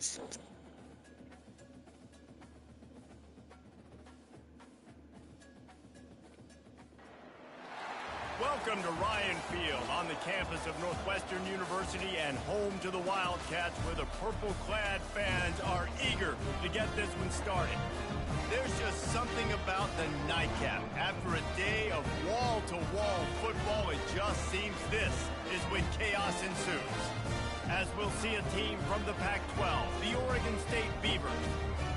Welcome to Ryan Field on the campus of Northwestern University and home to the Wildcats, where the purple-clad fans are eager to get this one started. There's just something about the nightcap. After a day of wall-to-wall football, it just seems this is when chaos ensues. As we'll see a team from the Pac-12, the Oregon State Beavers,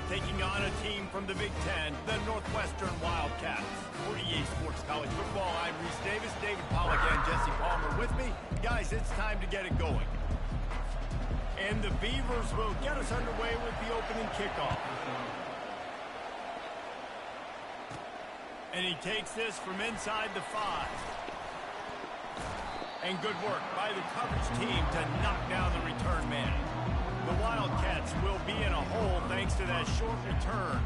taking on a team from the Big Ten, the Northwestern Wildcats. For EA Sports College Football, I'm Reese Davis, David Pollack, and Jesse Palmer with me. Guys, it's time to get it going. And the Beavers will get us underway with the opening kickoff. And he takes this from inside the 5. And good work by the coverage team to knock down the return man. The Wildcats will be in a hole thanks to that short return.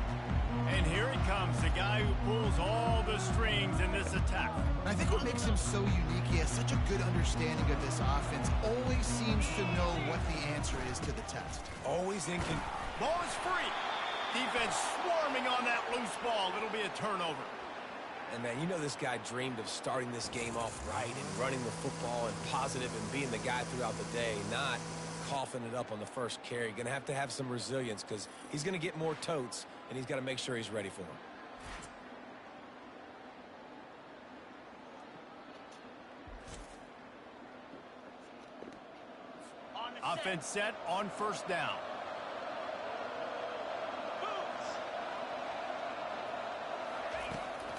And here he comes, the guy who pulls all the strings in this attack. I think what makes him so unique, he has such a good understanding of this offense. Always seems to know what the answer is to the test. Always in control. Ball is free. Defense swarming on that loose ball. It'll be a turnover. And, man, you know this guy dreamed of starting this game off right and running the football and positive and being the guy throughout the day, not coughing it up on the first carry. Going to have some resilience because he's going to get more totes, and he's got to make sure he's ready for them. Offense set on first down.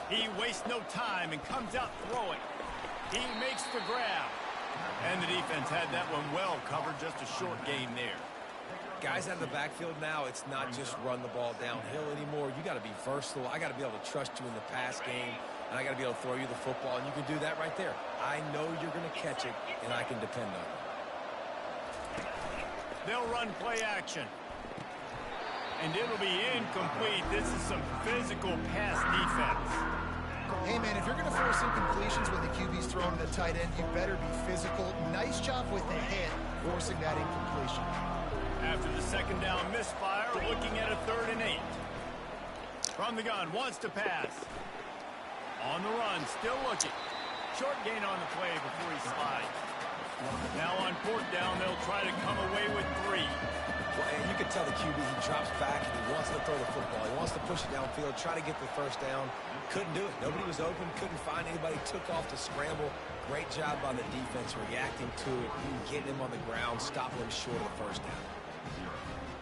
He wastes no time and comes out throwing. He makes the grab. And the defense had that one well covered, just a short gain there. Guys out of the backfield now, it's not just run the ball downhill anymore. You got to be versatile. I got to be able to trust you in the pass game, and I got to be able to throw you the football, and you can do that right there. I know you're going to catch it, and I can depend on it. They'll run play action. And it'll be incomplete. This is some physical pass defense. Hey, man, if you're going to force incompletions when the QB's throwing to the tight end, you better be physical. Nice job with the hit, forcing that incompletion. After the second down misfire, looking at a 3rd and 8. From the gun, wants to pass. On the run, still looking. Short gain on the play before he slides. Now on 4th down, they'll try to come away with 3. Well, and you can tell the QB, he drops back and he wants to throw the football. He wants to push it downfield, try to get the first down. Couldn't do it. Nobody was open, couldn't find anybody, took off to scramble. Great job by the defense reacting to it, getting him on the ground, stopping him short of the first down.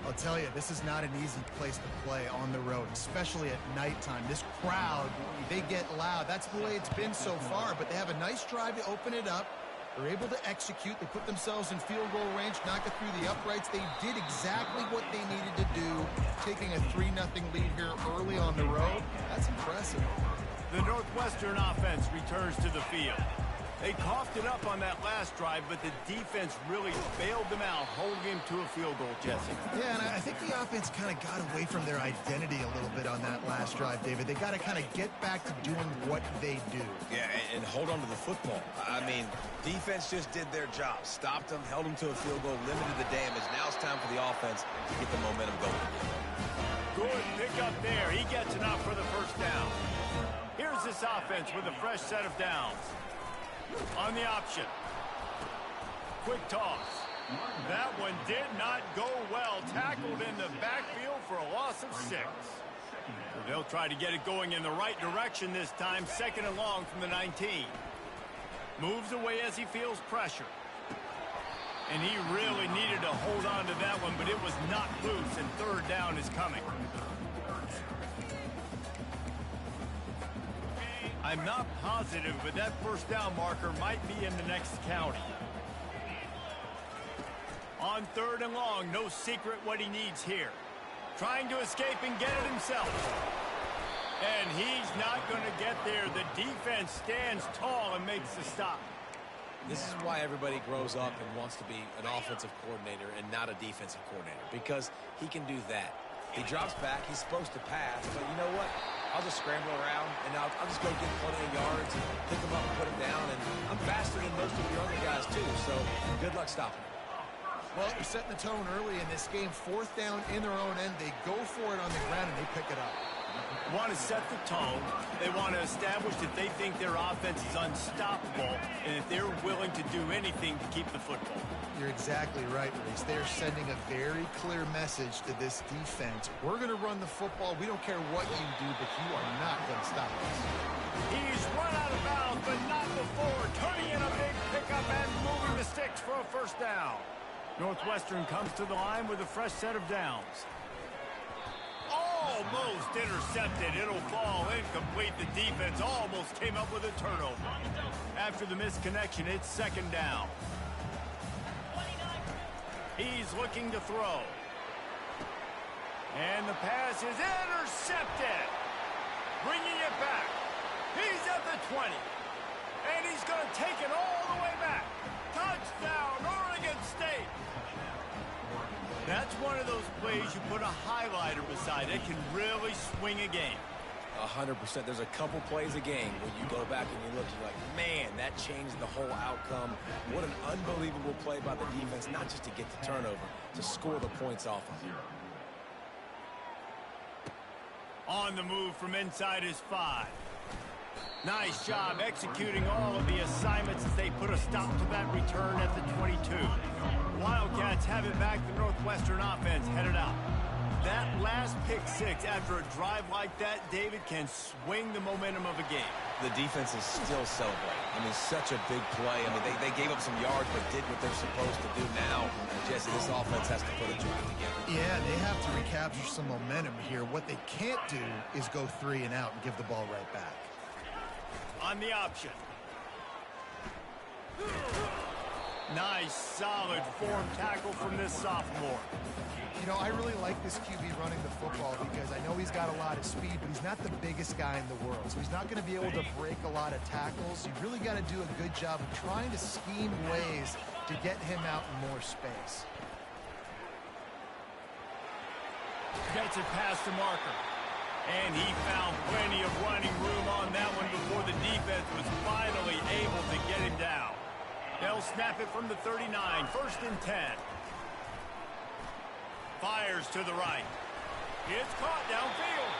I'll tell you, this is not an easy place to play on the road, especially at nighttime. This crowd, they get loud. That's the way it's been so far, but they have a nice drive to open it up. They're able to execute. They put themselves in field goal range, knock it through the uprights. They did exactly what they needed to do, taking a 3-0 lead here early on the road. That's impressive. The Northwestern offense returns to the field. They coughed it up on that last drive, but the defense really bailed them out, holding him to a field goal, Jesse. Yeah, and I think the offense kind of got away from their identity a little bit on that last drive, David. They got to kind of get back to doing what they do. Yeah, and hold on to the football. I mean, defense just did their job. Stopped them, held them to a field goal, limited the damage. Now it's time for the offense to get the momentum going. Good pick up there. He gets enough for the first down. Here's this offense with a fresh set of downs. On the option. Quick toss. That one did not go well. Tackled in the backfield for a loss of 6. They'll try to get it going in the right direction this time. 2nd and long from the 19. Moves away as he feels pressure. And he really needed to hold on to that one, but it was not loose, and 3rd down is coming. I'm not positive, but that first down marker might be in the next county. On 3rd and long, no secret what he needs here. Trying to escape and get it himself. And he's not going to get there. The defense stands tall and makes the stop. This is why everybody grows up and wants to be an offensive coordinator and not a defensive coordinator, because he can do that. He drops back. He's supposed to pass, but you know what? I'll just scramble around, and I'll just go get plenty of yards and pick them up and put them down. And I'm faster than most of your other guys, too, so good luck stopping him. Well, they're setting the tone early in this game. 4th down in their own end. They go for it on the ground, and they pick it up. Want to set the tone. They want to establish that they think their offense is unstoppable and that they're willing to do anything to keep the football. You're exactly right, Reese. They're sending a very clear message to this defense. We're going to run the football. We don't care what you do, but you are not going to stop us. He's run out of bounds, but not before. Turning in a big pickup and moving the sticks for a 1st down. Northwestern comes to the line with a fresh set of downs. Almost intercepted. It'll fall incomplete. The defense almost came up with a turnover. After the misconnection, it's 2nd down. He's looking to throw. And the pass is intercepted. Bringing it back. He's at the 20. And he's going to take it all the way back. Touchdown, Oregon State. That's one of those plays you put a highlighter beside. It can really swing a game. 100%. There's a couple plays a game where you go back and you look, you're like, man, that changed the whole outcome. What an unbelievable play by the defense, not just to get the turnover, to score the points off of it. On the move from inside his 5. Nice job executing all of the assignments as they put a stop to that return at the 22. Wildcats have it back. The Northwestern offense headed out. That last pick 6 after a drive like that, David, can swing the momentum of a game. The defense is still celebrating. I mean, such a big play. I mean, they gave up some yards but did what they're supposed to do now. Jesse, this offense has to put a drive together. Yeah, they have to recapture some momentum here. What they can't do is go 3 and out and give the ball right back. On the option. Nice, solid form tackle from this sophomore. You know, I really like this QB running the football because I know he's got a lot of speed, but he's not the biggest guy in the world. So he's not going to be able to break a lot of tackles. You really got to do a good job of trying to scheme ways to get him out in more space. Gets it past the marker. And he found plenty of running room on that one before the defense was finally able to get him down. They'll snap it from the 39, 1st and 10. Fires to the right. It's caught downfield.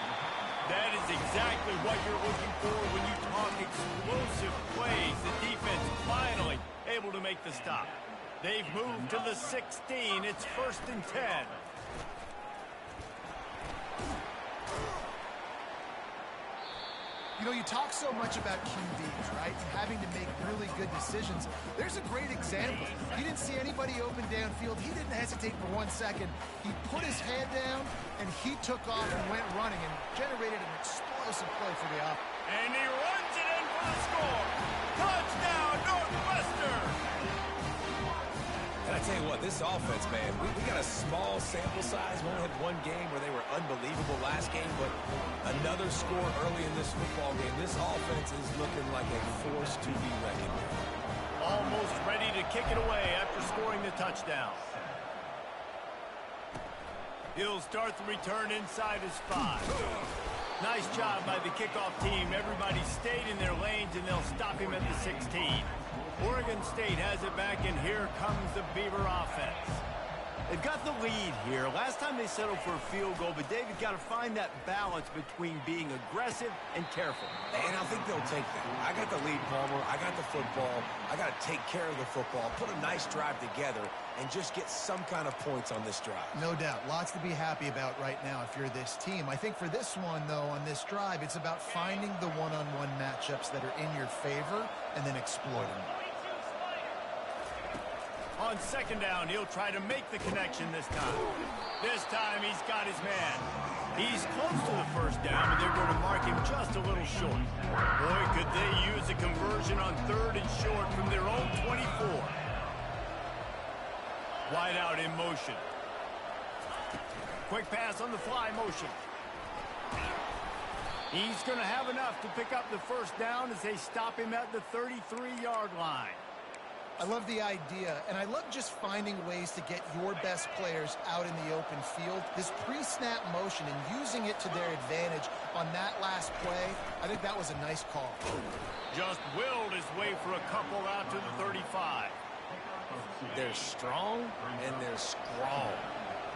That is exactly what you're looking for when you talk explosive plays. The defense finally able to make the stop. They've moved to the 16. It's 1st and 10. You know, you talk so much about QBs, right? And having to make really good decisions. There's a great example. He didn't see anybody open downfield. He didn't hesitate for 1 second. He put his head down, and he took off and went running and generated an explosive play for the offense. And he runs it in for the score. Touchdown, Northwestern! And I tell you what, this offense, man, we got a small sample size. We only had one game where they were unbelievable last game, but another score early in this football game. This offense is looking like a force to be reckoned with. Almost ready to kick it away after scoring the touchdown. He'll start the return inside his 5. Nice job by the kickoff team. Everybody stayed in their lanes, and they'll stop him at the 16. Oregon State has it back, and here comes the Beaver offense. They've got the lead here. Last time they settled for a field goal, but David got to find that balance between being aggressive and careful. And I think they'll take that. I got the lead, Palmer. I got the football. I got to take care of the football, put a nice drive together, and just get some kind of points on this drive. No doubt. Lots to be happy about right now if you're this team. I think for this one, though, on this drive, it's about finding the one-on-one matchups that are in your favor and then exploiting them. On 2nd down, he'll try to make the connection this time. This time, he's got his man. He's close to the 1st down, and they're going to mark him just a little short. Boy, could they use a conversion on 3rd and short from their own 24. Wide out in motion. Quick pass on the fly motion. He's going to have enough to pick up the 1st down as they stop him at the 33-yard line. I love the idea, and I love just finding ways to get your best players out in the open field. This pre-snap motion and using it to their advantage on that last play, I think that was a nice call. Just willed his way for a couple out to the 35. They're strong and they're strong.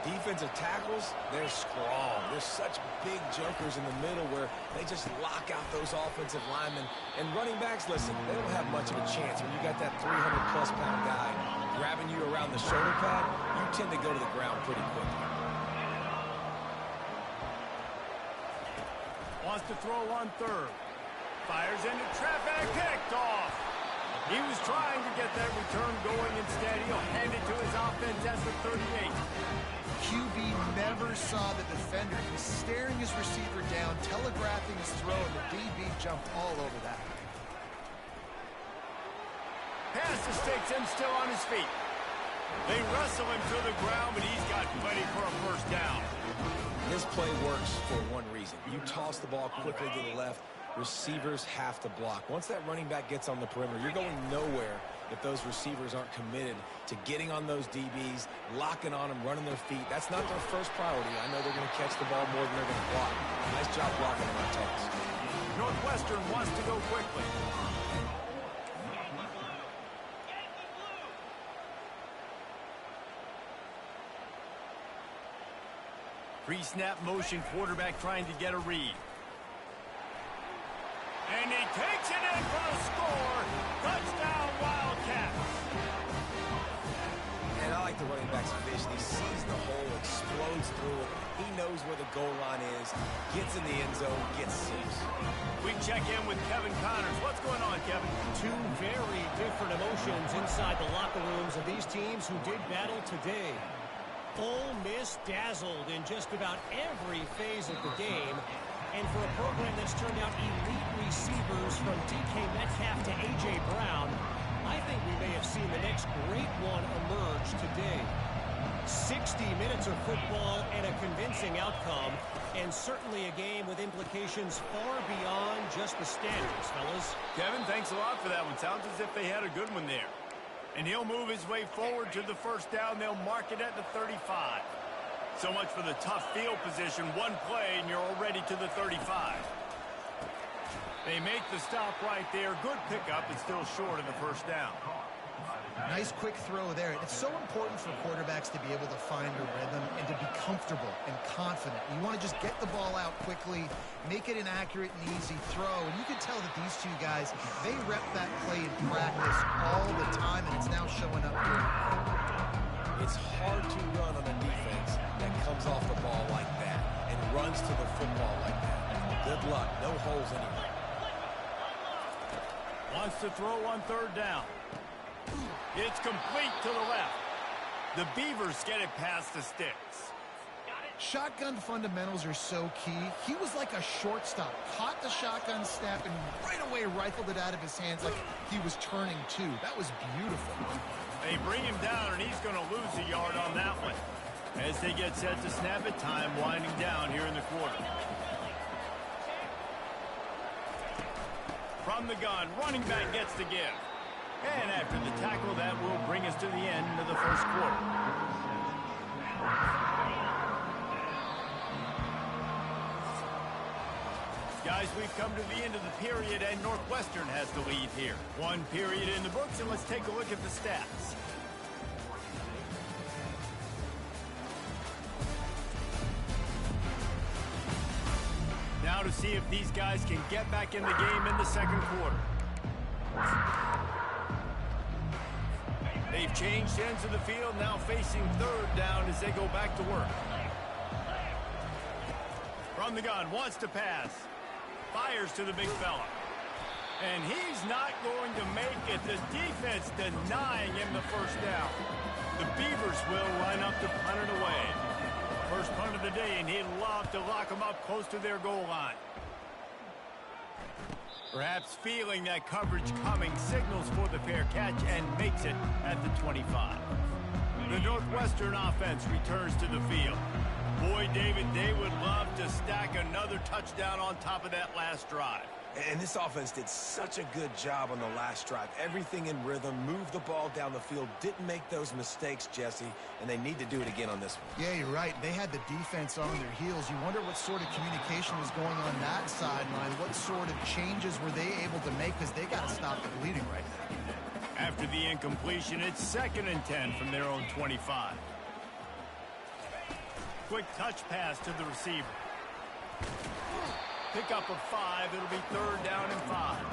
Defensive tackles, they're strong. They're such big jokers in the middle where they just lock out those offensive linemen. And running backs, listen, they don't have much of a chance. When you got that 300-plus pound guy grabbing you around the shoulder pad, you tend to go to the ground pretty quickly. Wants to throw on third. Fires into traffic, picked off. He was trying to get that return going. Instead, he'll hand it to his offense at the 38. QB never saw the defender. He's staring his receiver down, telegraphing his throw, and the DB jumped all over that. Pass to sticks and still on his feet. They wrestle him to the ground, but he's got plenty for a first down. This play works for one reason. You toss the ball quickly to the left, receivers have to block. Once that running back gets on the perimeter, you're going nowhere if those receivers aren't committed to getting on those DBs, locking on them, running their feet. That's not their first priority. I know they're going to catch the ball more than they're going to block. Nice job blocking them on takes. Northwestern wants to go quickly. Pre-snap motion, quarterback trying to get a read. And he takes it in for the score. Touchdown, Wildcats. And I like the running back's vision. He sees the hole, explodes through it. He knows where the goal line is, gets in the end zone, gets six. We check in with Kevin Connors. What's going on, Kevin? Two very different emotions inside the locker rooms of these teams who did battle today. Ole Miss dazzled in just about every phase of the game. And for a program that's turned out elite receivers from DK Metcalf to A.J. Brown, I think we may have seen the next great one emerge today. 60 minutes of football and a convincing outcome, and certainly a game with implications far beyond just the standards, fellas. Kevin, thanks a lot for that one. Sounds as if they had a good one there. And he'll move his way forward to the first down. They'll mark it at the 35. So much for the tough field position. One play, and you're already to the 35. They make the stop right there. Good pickup. It's still short of the first down. Nice quick throw there. It's so important for quarterbacks to be able to find a rhythm and to be comfortable and confident. You want to just get the ball out quickly, make it an accurate and easy throw. And you can tell that these two guys, they rep that play in practice all the time, and it's now showing up here. It's hard to run on a defense that comes off the ball like that and runs to the football like that. Good luck. No holes anywhere. Wants to throw on third down. It's complete to the left. The Beavers get it past the sticks. Shotgun fundamentals are so key. He was like a shortstop. Caught the shotgun snap and right away rifled it out of his hands like he was turning two. That was beautiful. They bring him down, and he's going to lose a yard on that one. As they get set to snap it, time winding down here in the quarter. From the gun, running back gets the give. And after the tackle, that will bring us to the end of the first quarter. Guys, we've come to the end of the period, and Northwestern has the lead here. One period in the books, and let's take a look at the stats. Now to see if these guys can get back in the game in the second quarter. They've changed ends of the field, now facing third down as they go back to work. From the gun, wants to pass. Fires to the big fella. And he's not going to make it. The defense denying him the first down. The Beavers will line up to punt it away. First punt of the day, and he'd love to lock them up close to their goal line. Perhaps feeling that coverage coming, signals for the fair catch and makes it at the 25. The Northwestern offense returns to the field. Boy, David, they would love to stack another touchdown on top of that last drive. And this offense did such a good job on the last drive. Everything in rhythm, moved the ball down the field, didn't make those mistakes, Jesse, and they need to do it again on this one. Yeah, you're right. They had the defense on their heels. You wonder what sort of communication was going on that sideline. What sort of changes were they able to make, because they got to stop the bleeding right now. After the incompletion, it's 2nd and 10 from their own 25. Quick touch pass to the receiver. Pickup of 5. It'll be 3rd down and 5.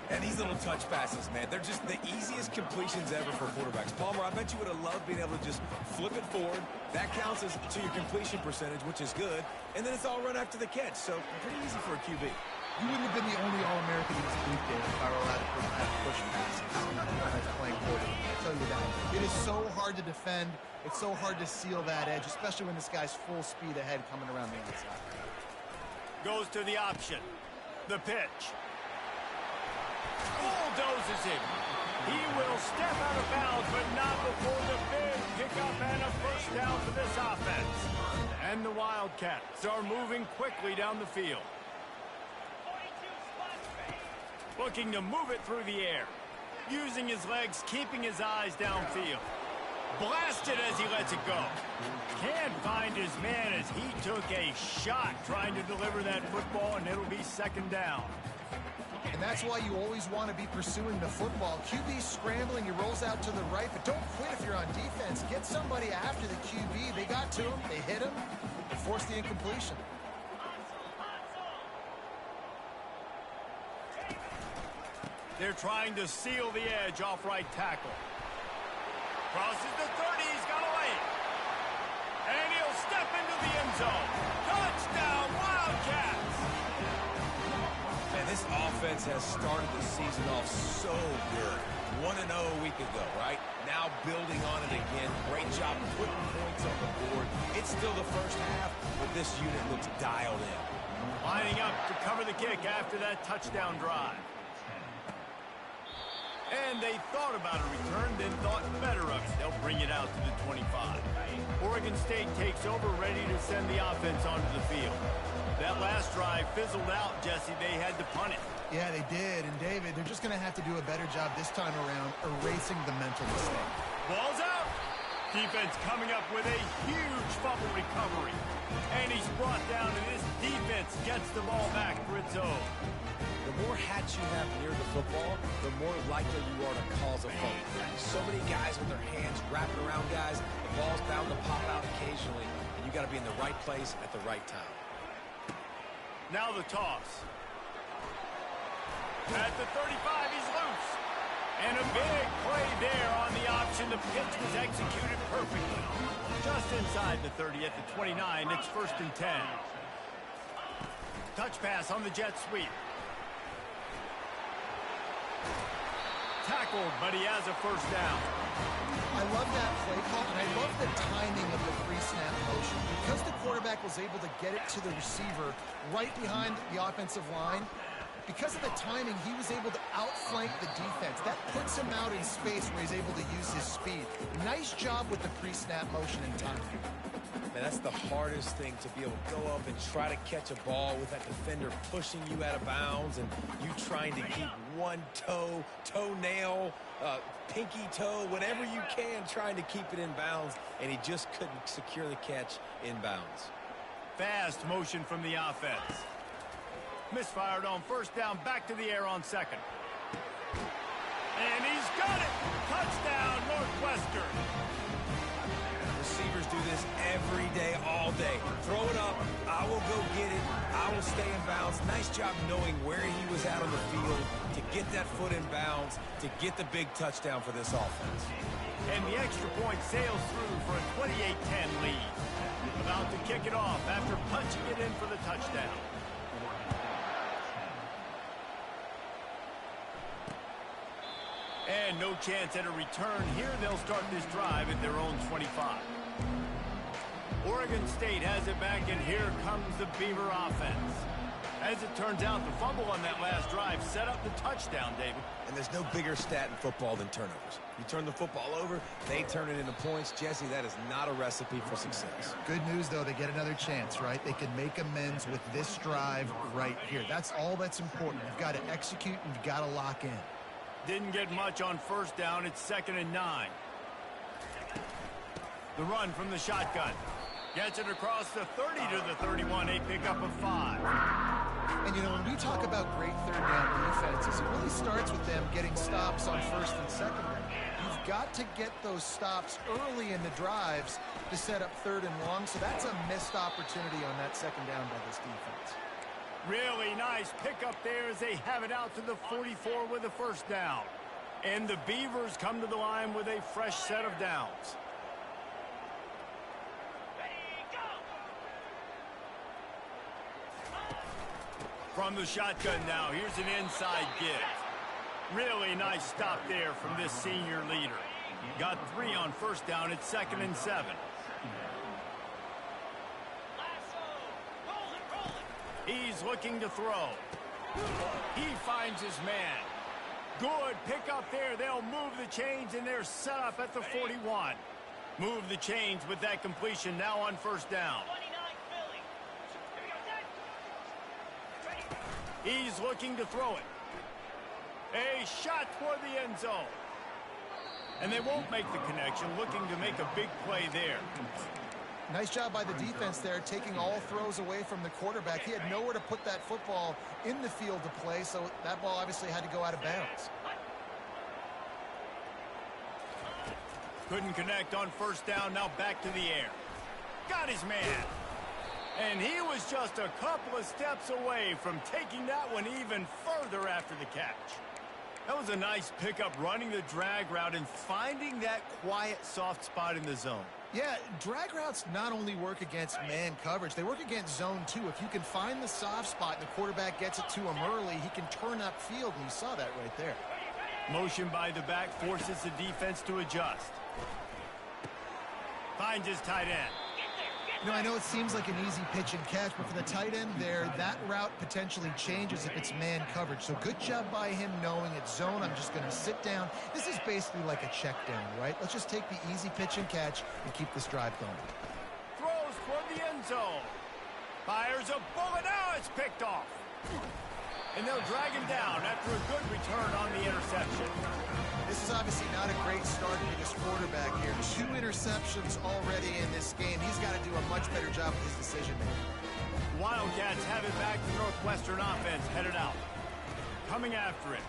And these little touch passes, man, they're just the easiest completions ever for quarterbacks. Palmer, I bet you would have loved being able to just flip it forward. That counts as to your completion percentage, which is good. And then it's all run after the catch, so pretty easy for a QB. You wouldn't have been the only All-American this week, Dave, if I were allowed to push passes when I was playing quarterback. I'll tell you that. It is so hard to defend. It's so hard to seal that edge, especially when this guy's full speed ahead coming around the outside. Goes to the option. The pitch. Bulldozes him. He will step out of bounds, but not before the big pickup and a first down for this offense. And the Wildcats are moving quickly down the field. Looking to move it through the air. Using his legs, keeping his eyes downfield. Blasted as he lets it go. Can't find his man as he took a shot trying to deliver that football, and it'll be 2nd down. And that's why you always want to be pursuing the football. QB's scrambling, he rolls out to the right, but don't quit if you're on defense. Get somebody after the QB. They got to him, they hit him, and forced the incompletion. They're trying to seal the edge off right tackle. Crosses the 30, he's got away. And he'll step into the end zone. Touchdown, Wildcats! Man, this offense has started the season off so good. 1-0 a week ago, right? Now building on it again. Great job putting points on the board. It's still the first half, but this unit looks dialed in. Lining up to cover the kick after that touchdown drive. And they thought about a return, then thought better of it. They'll bring it out to the 25. Oregon State takes over, ready to send the offense onto the field. That last drive fizzled out, Jesse. They had to punt it. Yeah, they did. And, David, they're just going to have to do a better job this time around erasing the mental mistake. Ball's out. Defense coming up with a huge fumble recovery. And he's brought down, and this defense gets the ball back for its own. The more hats you have near the football, the more likely you are to cause a fumble. So many guys with their hands wrapping around guys, the ball's bound to pop out occasionally, and you got to be in the right place at the right time. Now the toss. At the 35, he's loose. And a big play there on the option. The pitch was executed perfectly. Just inside the 30 at the 29, it's 1st and 10. Touch pass on the jet sweep. Tackled, but he has a first down. I love that play call, and I love the timing of the pre-snap motion. Because the quarterback was able to get it to the receiver right behind the offensive line, because of the timing, he was able to outflank the defense. That puts him out in space where he's able to use his speed. Nice job with the pre-snap motion and timing. Man, that's the hardest thing, to be able to go up and try to catch a ball with that defender pushing you out of bounds and you trying to keep one toenail, pinky toe, whatever you can, trying to keep it in bounds, and he just couldn't secure the catch in bounds. Fast motion from the offense. Misfired on first down, back to the air on 2nd. And he's got it! Touchdown, Northwestern! Receivers do this every day, all day. Throw it up, I will go get it, I will stay in bounds. Nice job knowing where he was at on the field to get that foot in bounds, to get the big touchdown for this offense. And the extra point sails through for a 28-10 lead. About to kick it off after punching it in for the touchdown. And no chance at a return here. They'll start this drive at their own 25. Oregon State has it back, and here comes the Beaver offense. As it turns out, the fumble on that last drive set up the touchdown, David. And there's no bigger stat in football than turnovers. You turn the football over, they turn it into points. Jesse, that is not a recipe for success. Good news, though, they get another chance, right? They can make amends with this drive right here. That's all that's important. You've got to execute, and you've got to lock in. Didn't get much on first down. It's 2nd and 9. The run from the shotgun. Gets it across the 30 to the 31. A pickup of 5. And, you know, when we talk about great third down defenses, it really starts with them getting stops on first and second down. You've got to get those stops early in the drives to set up third and long, so that's a missed opportunity on that second down by this defense. Really nice pickup there as they have it out to the 44 with a first down. And the Beavers come to the line with a fresh set of downs. From the shotgun now, here's an inside give. Really nice stop there from this senior leader. Got 3 on first down at 2nd and 7. He's looking to throw. He finds his man. Good pick up there. They'll move the chains, and they're set up at the 41. Move the chains with that completion now on first down. He's looking to throw it. A shot toward the end zone. And they won't make the connection, looking to make a big play there. Nice job by the defense there, taking all throws away from the quarterback. He had nowhere to put that football in the field to play, so that ball obviously had to go out of bounds. Couldn't connect on first down, now back to the air. Got his man. And he was just a couple of steps away from taking that one even further after the catch. That was a nice pickup, running the drag route and finding that quiet, soft spot in the zone. Yeah, drag routes not only work against man coverage, they work against zone too. If you can find the soft spot and the quarterback gets it to him early, he can turn upfield, and you saw that right there. Motion by the back forces the defense to adjust. Finds his tight end. You know, I know it seems like an easy pitch and catch, but for the tight end there, that route potentially changes if it's man coverage. So good job by him knowing it's zone. I'm just going to sit down. This is basically like a check down, right? Let's just take the easy pitch and catch and keep this drive going. Throws toward the end zone. Fires a bullet. Now it's picked off. And they'll drag him down after a good return on the interception. This is obviously not a great start for this quarterback here. 2 interceptions already in this game. He's got to do a much better job with his decision making. Wildcats have it back to Northwestern offense headed out. Coming after it.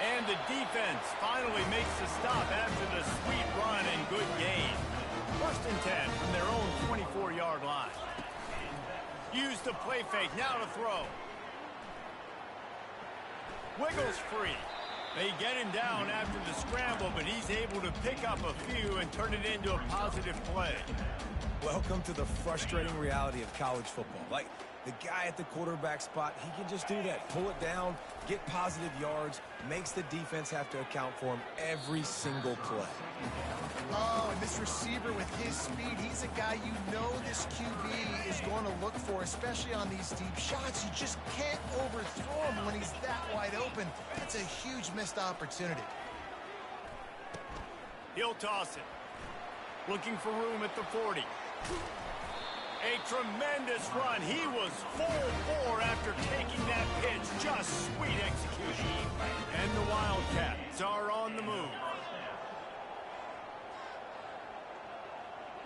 And the defense finally makes the stop after the sweet run and good gain. 1st and 10 from their own 24-yard line. Use the play fake, now to throw. Wiggles free. They get him down after the scramble, but he's able to pick up a few and turn it into a positive play. Welcome to the frustrating reality of college football. Like, the guy at the quarterback spot, he can just do that. Pull it down, get positive yards, makes the defense have to account for him every single play. Oh, and this receiver with his speed, he's a guy you know this QB is going to look for, especially on these deep shots. You just can't overthrow him when he's that wide open. That's a huge missed opportunity. He'll toss it. Looking for room at the 40. A tremendous run. He was full bore after taking that pitch. Just sweet execution. And the Wildcats are on the move.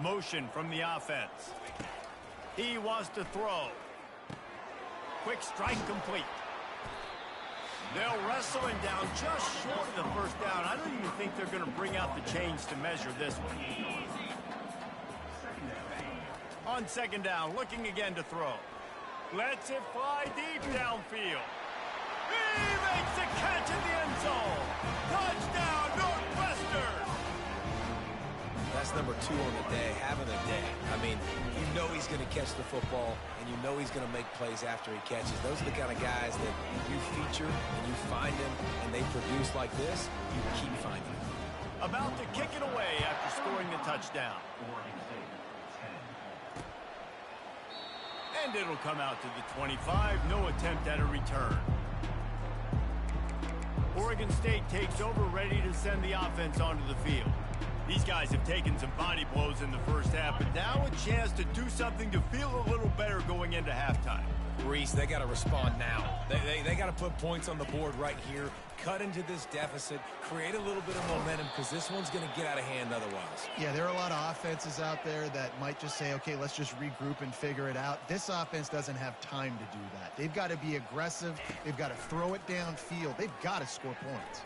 Motion from the offense. He wants to throw. Quick strike complete. They'll wrestle him down just short of the first down. I don't even think they're going to bring out the chains to measure this one. On 2nd down, looking again to throw. Lets it fly deep downfield. He makes the catch in the end zone. Touchdown, Northwestern! That's number 2 on the day, having a day. I mean, you know he's going to catch the football, and you know he's going to make plays after he catches. Those are the kind of guys that you feature and you find them, and they produce like this, you keep finding them. About to kick it away after scoring the touchdown. And it'll come out to the 25. No attempt at a return. Oregon State takes over, ready to send the offense onto the field. These guys have taken some body blows in the first half, but now a chance to do something to feel a little better going into halftime. Reese, they got to respond now. They got to put points on the board right here, cut into this deficit, create a little bit of momentum because this one's going to get out of hand otherwise. Yeah, there are a lot of offenses out there that might just say, okay, let's just regroup and figure it out. This offense doesn't have time to do that. They've got to be aggressive. They've got to throw it downfield. They've got to score points.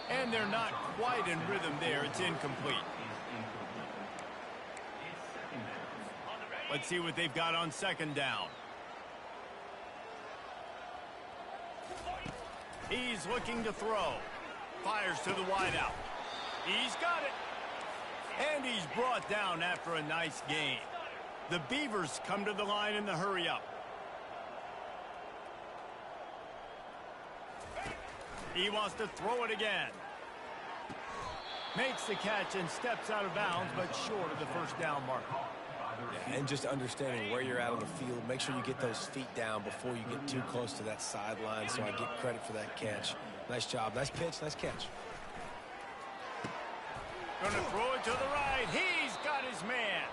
And they're not quite in rhythm there. It's incomplete. Let's see what they've got on second down. He's looking to throw. Fires to the wideout. He's got it. And he's brought down after a nice gain. The Beavers come to the line in the hurry-up. He wants to throw it again. Makes the catch and steps out of bounds, but short of the first down mark. Yeah, and just understanding where you're at on the field, make sure you get those feet down before you get too close to that sideline, so I get credit for that catch. Nice job. Nice pitch. Nice catch. Going to throw it to the right. He's got his man.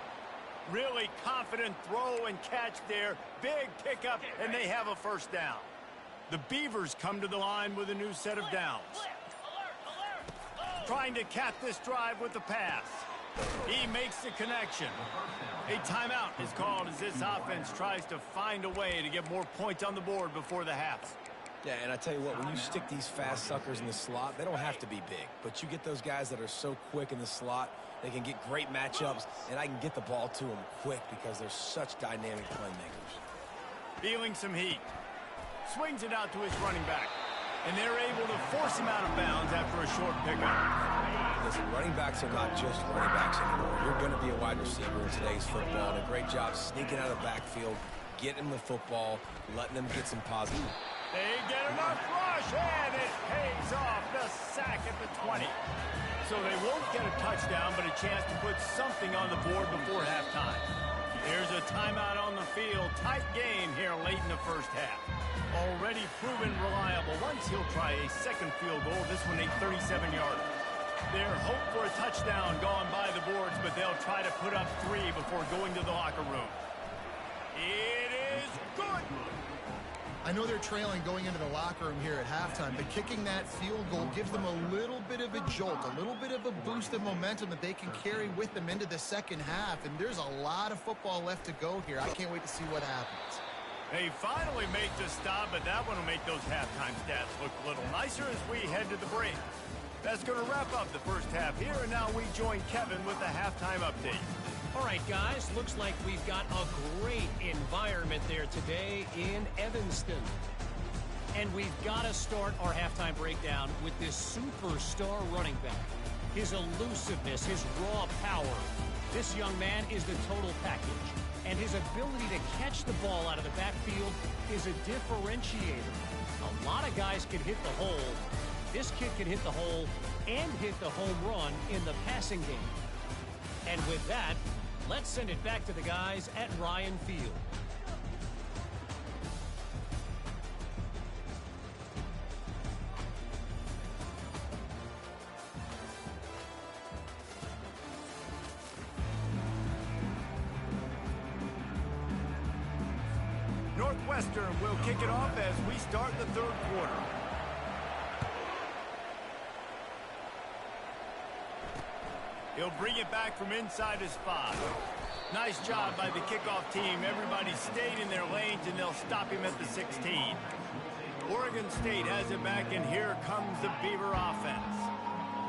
Really confident throw and catch there. Big pickup, and they have a first down. The Beavers come to the line with a new set of downs. Trying to cap this drive with the pass. He makes the connection. A timeout is called as this offense tries to find a way to get more points on the board before the half. Yeah, and I tell you what, when you stick these fast suckers in the slot, they don't have to be big. But you get those guys that are so quick in the slot, they can get great matchups, and I can get the ball to them quick because they're such dynamic playmakers. Feeling some heat. Swings it out to his running back. And they're able to force him out of bounds after a short pickup. Listen, running backs are not just running backs anymore. You're going to be a wide receiver in today's football, and a great job sneaking out of the backfield, getting the football, letting them get some positive. They get enough rush, and it pays off. The sack at the 20. So they won't get a touchdown, but a chance to put something on the board before halftime. There's a timeout on the field. Tight game here late in the first half. Already proven reliable. Once he'll try a second field goal. This one a 37-yarder. Their hope for a touchdown gone by the boards, but they'll try to put up 3 before going to the locker room. It is good. I know they're trailing going into the locker room here at halftime, but kicking that field goal gives them a little bit of a jolt, a little bit of a boost of momentum that they can carry with them into the second half, and there's a lot of football left to go here. I can't wait to see what happens. They finally make the stop, but that one will make those halftime stats look a little nicer as we head to the break. That's going to wrap up the first half here, and now we join Kevin with the halftime update. All right, guys, looks like we've got a great environment there today in Evanston. And we've got to start our halftime breakdown with this superstar running back. His elusiveness, his raw power. This young man is the total package. And his ability to catch the ball out of the backfield is a differentiator. A lot of guys can hit the hole. This kid can hit the hole and hit the home run in the passing game. And with that, let's send it back to the guys at Ryan Field. Northwestern will kick it off as we start the third quarter. He'll bring it back from inside his 5. Nice job by the kickoff team. Everybody stayed in their lanes, and they'll stop him at the 16. Oregon State has it back, and here comes the Beaver offense.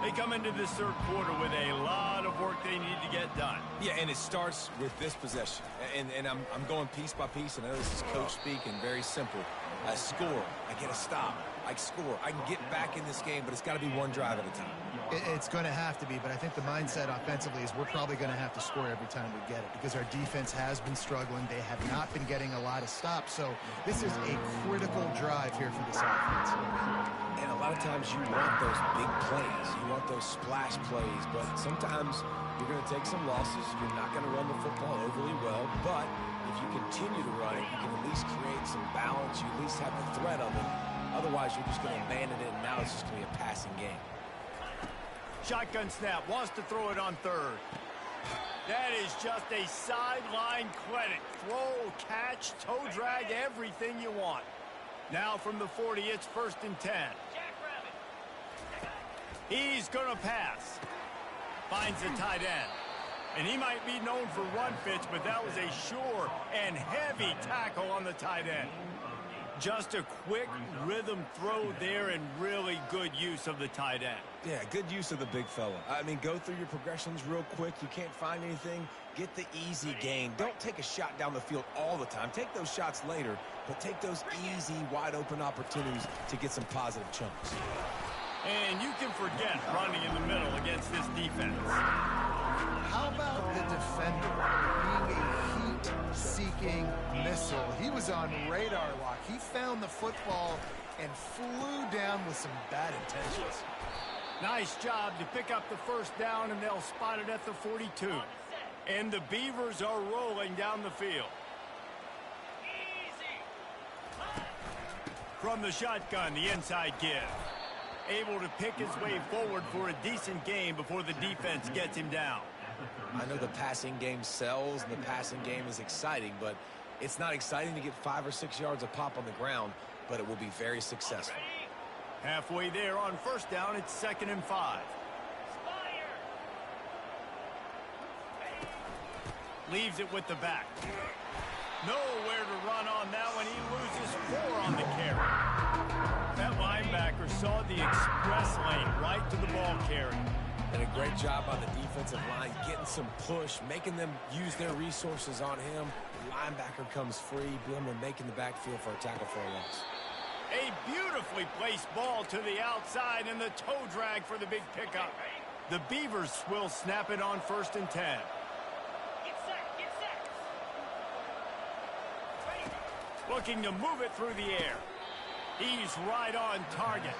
They come into this third quarter with a lot of work they need to get done. Yeah, and it starts with this possession. And I'm going piece by piece, and I know this is coach speak and very simple. I score. I get a stop. I score. I can get back in this game, but it's got to be one drive at a time. It's going to have to be, but I think the mindset offensively is we're probably going to have to score every time we get it because our defense has been struggling. They have not been getting a lot of stops, so this is a critical drive here for this offense. And a lot of times you want those big plays. You want those splash plays, but sometimes you're going to take some losses. You're not going to run the football overly well, but if you continue to run it, you can at least create some balance. You at least have the threat of it. Otherwise, you're just going to abandon it, and now it's just going to be a passing game. Shotgun snap, wants to throw it on third. That is just a sideline clinic. Throw, catch, toe drag, everything you want. Now from the 40, it's 1st and 10. He's going to pass. Finds the tight end. And he might be known for run fits, but that was a sure and heavy tackle on the tight end. Just a quick rhythm throw there and really good use of the tight end. Yeah, good use of the big fella. I mean, go through your progressions real quick. You can't find anything. Get the easy gain. Don't take a shot down the field all the time. Take those shots later, but take those easy, wide-open opportunities to get some positive chunks. And you can forget running in the middle against this defense. How about the defender being a heat-seeking missile? He was on radar lock. He found the football and flew down with some bad intentions. Nice job to pick up the 1st down, and they'll spot it at the 42. And the Beavers are rolling down the field. From the shotgun, the inside give. Able to pick his way forward for a decent gain before the defense gets him down. I know the passing game sells and the passing game is exciting, but it's not exciting to get 5 or 6 yards a pop on the ground, but it will be very successful. Halfway there on 1st down, it's 2nd and 5. Leaves it with the back. Nowhere to run on that one. He loses 4 on the carry. That linebacker saw the express lane right to the ball carrier. And a great job on the defensive line, getting some push, making them use their resources on him. The linebacker comes free, Blummer making the backfield for a tackle for a loss. A beautifully placed ball to the outside and the toe drag for the big pickup. The Beavers will snap it on 1st and 10. Looking to move it through the air. He's right on target.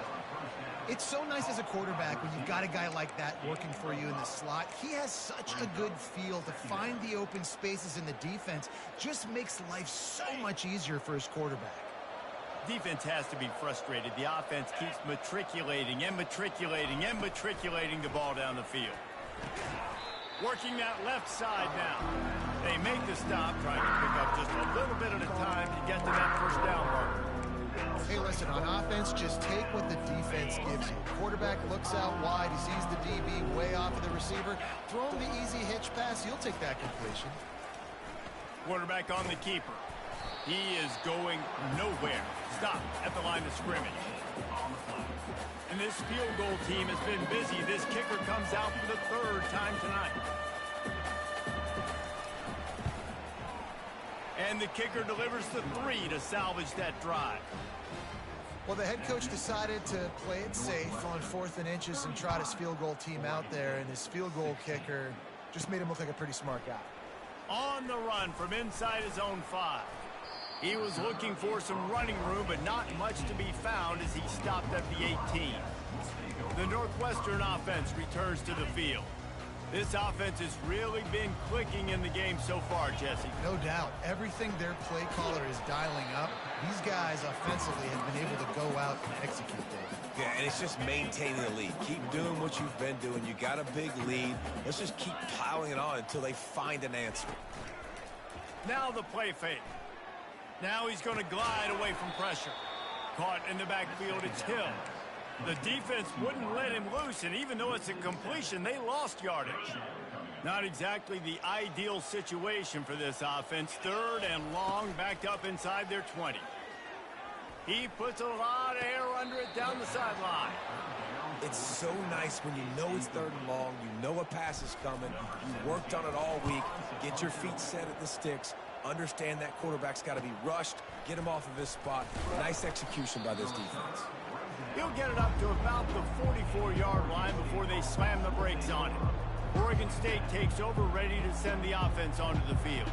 It's so nice as a quarterback when you've got a guy like that working for you in the slot. He has such a good feel to find the open spaces in the defense. Just makes life so much easier for his quarterback. Defense has to be frustrated. The offense keeps matriculating and matriculating and matriculating the ball down the field. Working that left side now. They make the stop, trying to pick up just a little bit at a time to get to that 1st down marker. Hey, listen, on offense, just take what the defense gives you. Quarterback looks out wide. He sees the DB way off of the receiver. Throw him the easy hitch pass. You'll take that completion. Quarterback on the keeper. He is going nowhere. Stop at the line of scrimmage. And this field goal team has been busy. This kicker comes out for the 3rd time tonight. And the kicker delivers the 3 to salvage that drive. Well, the head coach decided to play it safe on 4th and inches and trot his field goal team out there, and his field goal kicker just made him look like a pretty smart guy. On the run from inside his own 5. He was looking for some running room, but not much to be found as he stopped at the 18. The Northwestern offense returns to the field. This offense has really been clicking in the game so far, Jesse. No doubt. Everything their play caller is dialing up, these guys offensively have been able to go out and execute there. Yeah, and it's just maintaining the lead. Keep doing what you've been doing. You got a big lead. Let's just keep piling it on until they find an answer. Now the play fake. Now he's going to glide away from pressure. Caught in the backfield, it's Hill. The defense wouldn't let him loose, and even though it's a completion, they lost yardage. Not exactly the ideal situation for this offense. 3rd and long, backed up inside their 20. He puts a lot of air under it down the sideline. It's so nice when you know it's 3rd and long, you know a pass is coming, you worked on it all week, get your feet set at the sticks, understand that quarterback's got to be rushed, get him off of his spot. Nice execution by this defense. He'll get it up to about the 44-yard line before they slam the brakes on it. Oregon State takes over, ready to send the offense onto the field.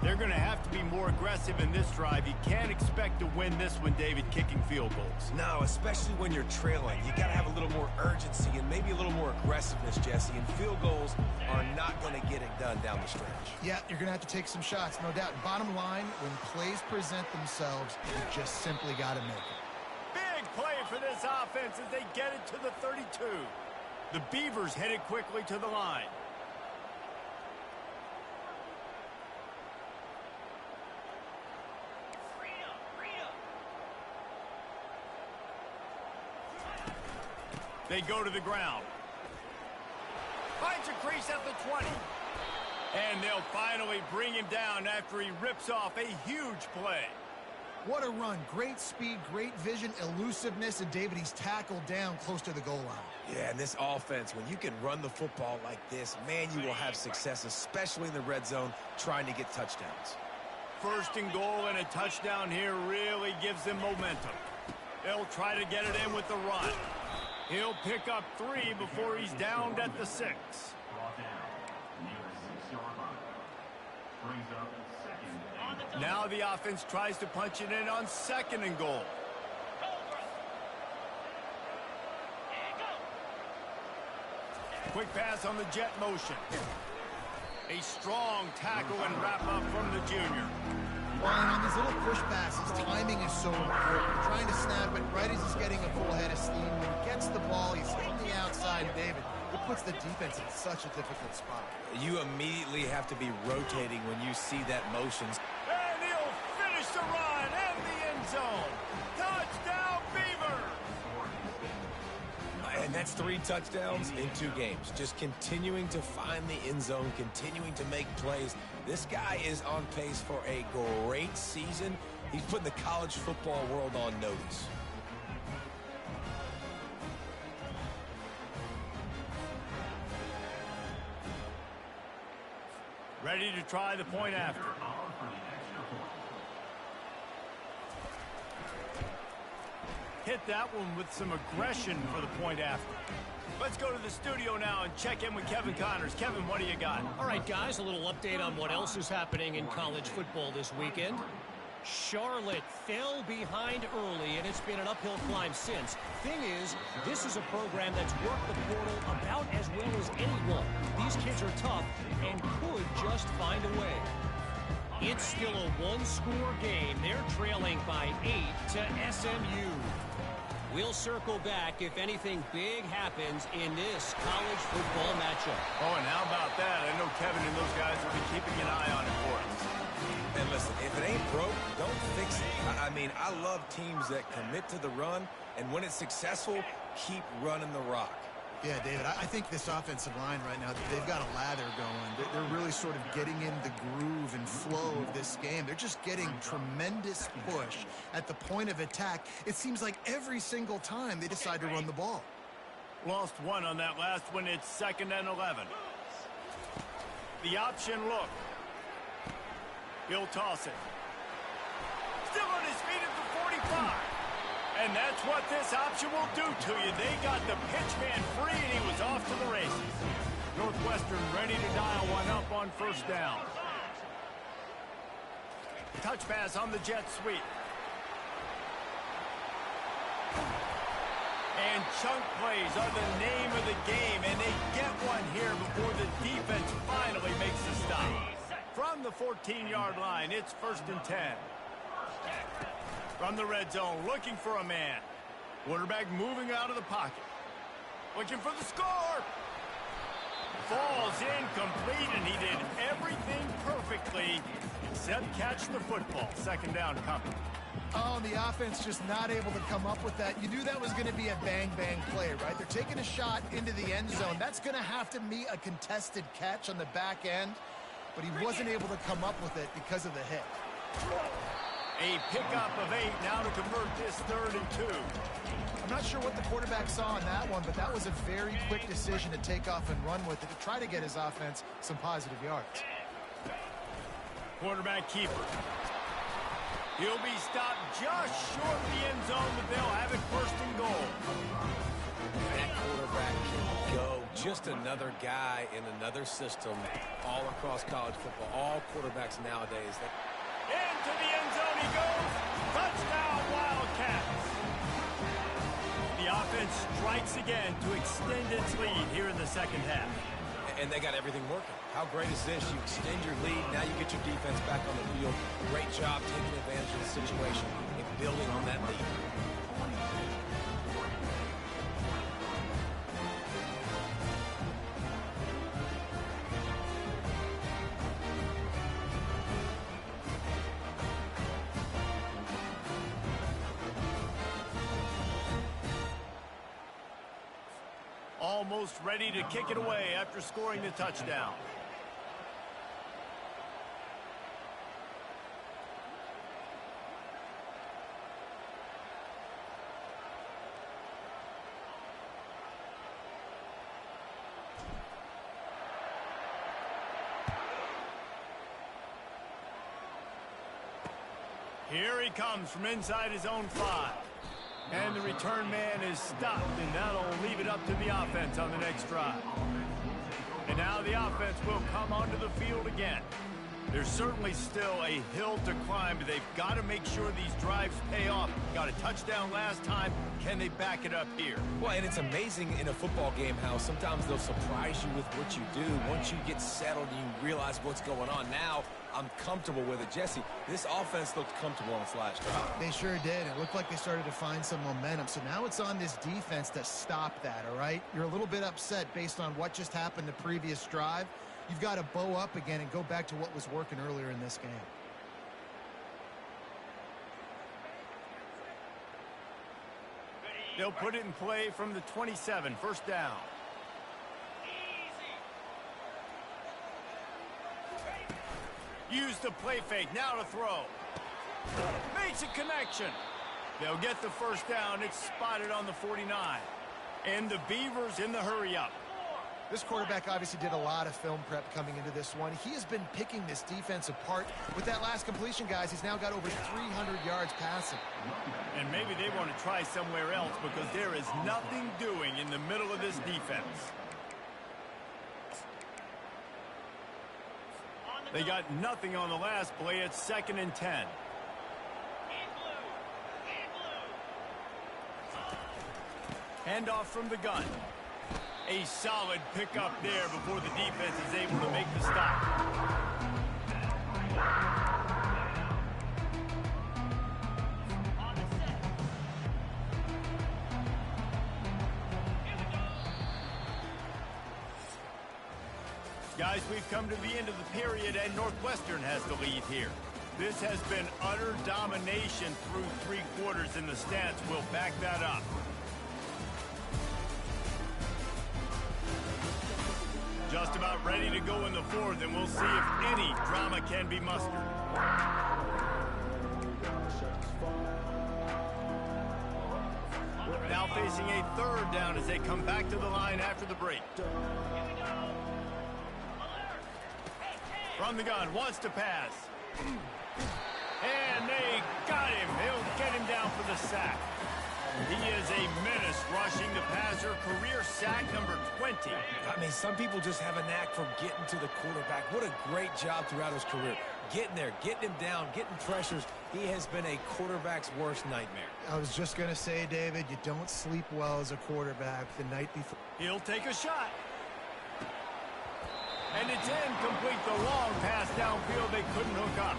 They're going to have to be more aggressive in this drive. You can't expect to win this one, David, kicking field goals. No, especially when you're trailing. You got to have a little more urgency and maybe a little more aggressiveness, Jesse. And field goals are not going to get it done down the stretch. Yeah, you're going to have to take some shots, no doubt. Bottom line, when plays present themselves, you just simply got to make it. Big play for this offense as they get it to the 32. The Beavers headed quickly to the line. They go to the ground. Finds a crease at the 20. And they'll finally bring him down after he rips off a huge play. What a run. Great speed, great vision, elusiveness, and David, he's tackled down close to the goal line. Yeah, and this offense, when you can run the football like this, man, you will have success, especially in the red zone, trying to get touchdowns. First and goal and a touchdown here really gives them momentum. They'll try to get it in with the run. He'll pick up 3 before he's downed at the 6. Now the offense tries to punch it in on 2nd and goal. Quick pass on the jet motion. A strong tackle and wrap up from the junior. Well, and on these little push passes, timing is so important. Trying to snap it right as he's getting a full head of steam. When he gets the ball, he's hitting the outside, David. It puts the defense in such a difficult spot. You immediately have to be rotating when you see that motion. And he'll finish the run in the end zone. Touchdown, Beavers! And that's 3 touchdowns in 2 games. Just continuing to find the end zone, continuing to make plays. This guy is on pace for a great season. He's putting the college football world on notice. Ready to try the point after. Hit that one with some aggression for the point after. Let's go to the studio now and check in with Kevin Connors. Kevin, what do you got? All right, guys, a little update on what else is happening in college football this weekend. Charlotte fell behind early, and it's been an uphill climb since. Thing is, this is a program that's worked the portal about as well as anyone. These kids are tough and could just find a way. It's still a 1-score game. They're trailing by 8 to SMU. We'll circle back if anything big happens in this college football matchup. Oh, and how about that? I know Kevin and those guys will be keeping an eye on it for us. And listen, if it ain't broke, don't fix it. I mean, I love teams that commit to the run, and when it's successful, keep running the rock. Yeah, David, I think this offensive line right now, they've got a lather going. They're really sort of getting in the groove and flow of this game. They're just getting tremendous push at the point of attack. It seems like every single time they decide to run the ball. Lost 1 on that last one. It's 2nd and 11. The option look. He'll toss it. Still on his feet at the 45. And that's what this option will do to you. They got the pitch man free, and he was off to the races. Northwestern ready to dial one up on 1st down. Touch pass on the jet sweep. And chunk plays are the name of the game, and they get one here before the defense finally makes the stop. From the 14-yard line, it's 1st and 10. From the red zone, looking for a man. Quarterback moving out of the pocket. Looking for the score. Falls incomplete, and he did everything perfectly except catch the football. 2nd down coming. Oh, and the offense just not able to come up with that. You knew that was going to be a bang-bang play, right? They're taking a shot into the end zone. That's going to have to be a contested catch on the back end, but he wasn't able to come up with it because of the hit. A pickup of 8 now to convert this 3rd and 2. I'm not sure what the quarterback saw in that one, but that was a very quick decision to take off and run with it to try to get his offense some positive yards. Quarterback keeper. He'll be stopped just short of the end zone, but they'll have it 1st and goal. That quarterback can go. Just another guy in another system all across college football. All quarterbacks nowadays. Into the end zone he goes. Touchdown, Wildcats. The offense strikes again to extend its lead here in the 2nd half. And they got everything working. How great is this? You extend your lead. Now you get your defense back on the field. Great job taking advantage of the situation and building on that lead. Almost ready to kick it away after scoring the touchdown. Here he comes from inside his own 5. And the return man is stopped, and that'll leave it up to the offense on the next drive. And now the offense will come onto the field again. There's certainly still a hill to climb, but they've got to make sure these drives pay off. Got a touchdown last time. Can they back it up here? Well, and it's amazing in a football game how sometimes they'll surprise you with what you do. Once you get settled and you realize what's going on. Now, I'm comfortable with it. Jesse, this offense looked comfortable on its last drive. They sure did. It looked like they started to find some momentum. So now it's on this defense to stop that, all right? You're a little bit upset based on what just happened the previous drive. You've got to bow up again and go back to what was working earlier in this game. They'll put it in play from the 27, first down. Use the play fake, now to throw. Makes a connection. They'll get the first down. It's spotted on the 49. And the Beavers in the hurry-up. This quarterback obviously did a lot of film prep coming into this one. He has been picking this defense apart. With that last completion, guys, he's now got over 300 yards passing. And maybe they want to try somewhere else because there is nothing doing in the middle of this defense. They got nothing on the last play. It's 2nd and 10. Handoff from the gun. A solid pickup there before the defense is able to make the stop. Guys, we've come to the end of the period, and Northwestern has the lead here. This has been utter domination through 3 quarters, and the stats will back that up. Just about ready to go in the 4th, and we'll see if any drama can be mustered. Now facing a 3rd down as they come back to the line after the break. From the gun, wants to pass. And they got him. He'll get him down for the sack. He is a menace rushing the passer. Career sack number 20. I mean, some people just have a knack for getting to the quarterback. What a great job throughout his career. Getting there, getting him down, getting pressures. He has been a quarterback's worst nightmare. I was just going to say, David, you don't sleep well as a quarterback the night before. He'll take a shot. And it's incomplete. The long pass downfield. They couldn't hook up.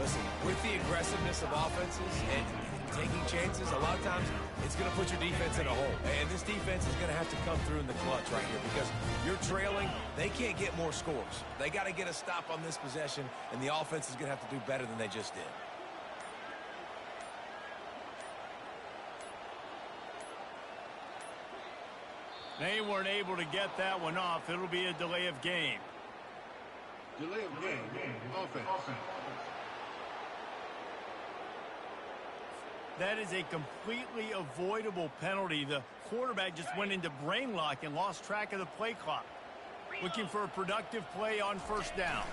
Listen, with the aggressiveness of offenses and taking chances, a lot of times it's going to put your defense in a hole. And this defense is going to have to come through in the clutch right here because you're trailing. They can't get more scores. They got to get a stop on this possession, and the offense is going to have to do better than they just did. They weren't able to get that one off. It'll be a delay of game. Delay of game. Offense. That is a completely avoidable penalty. The quarterback just went into brain lock and lost track of the play clock. Looking for a productive play on 1st down.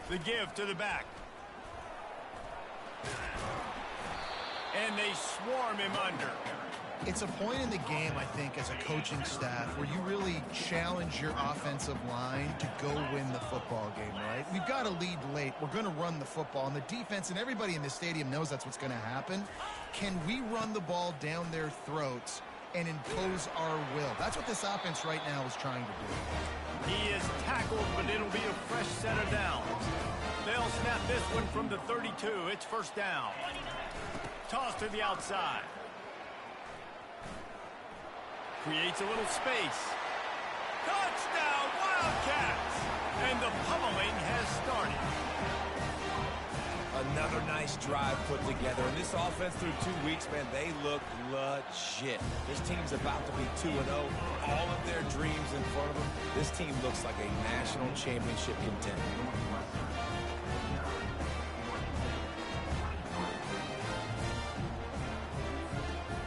The give to the back. And they swarm him under. It's a point in the game, I think, as a coaching staff where you really challenge your offensive line to go win the football game, right? We've got to lead late. We're going to run the football. And the defense and everybody in the stadium knows that's what's going to happen. Can we run the ball down their throats and impose our will? That's what this offense right now is trying to do. He is tackled, but it'll be a fresh set of downs. They'll snap this one from the 32. It's 1st down. Toss to the outside. Creates a little space. Touchdown, Wildcats! And the pummeling has started. Another nice drive put together. And this offense through 2 weeks, man, they look legit. This team's about to be 2-0. All of their dreams in front of them. This team looks like a national championship contender.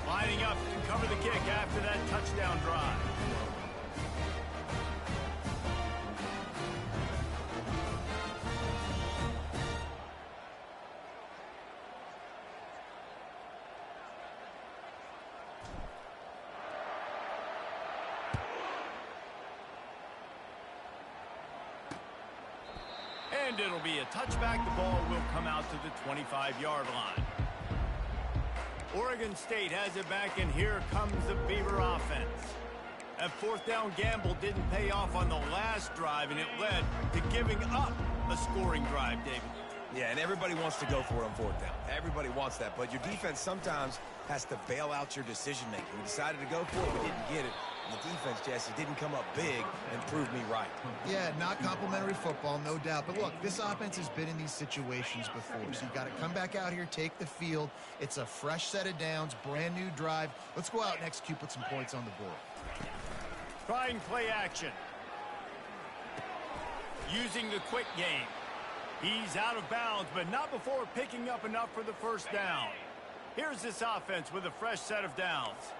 Lining up to cover the kick after that touchdown drive. And it'll be a touchback. The ball will come out to the 25-yard line. Oregon State has it back, and here comes the Beaver offense. That fourth down gamble didn't pay off on the last drive, and it led to giving up a scoring drive, David. Yeah, and everybody wants to go for it on fourth down. Everybody wants that, but your defense sometimes has to bail out your decision-making. We decided to go for it, we didn't get it. And the defense, Jesse, didn't come up big and prove me right. Yeah, not complimentary football, no doubt. But look, this offense has been in these situations before, so you got to come back out here, take the field. It's a fresh set of downs, brand new drive. Let's go out and execute, put some points on the board. Trying play action. Using the quick game. He's out of bounds, but not before picking up enough for the first down. Here's this offense with a fresh set of downs.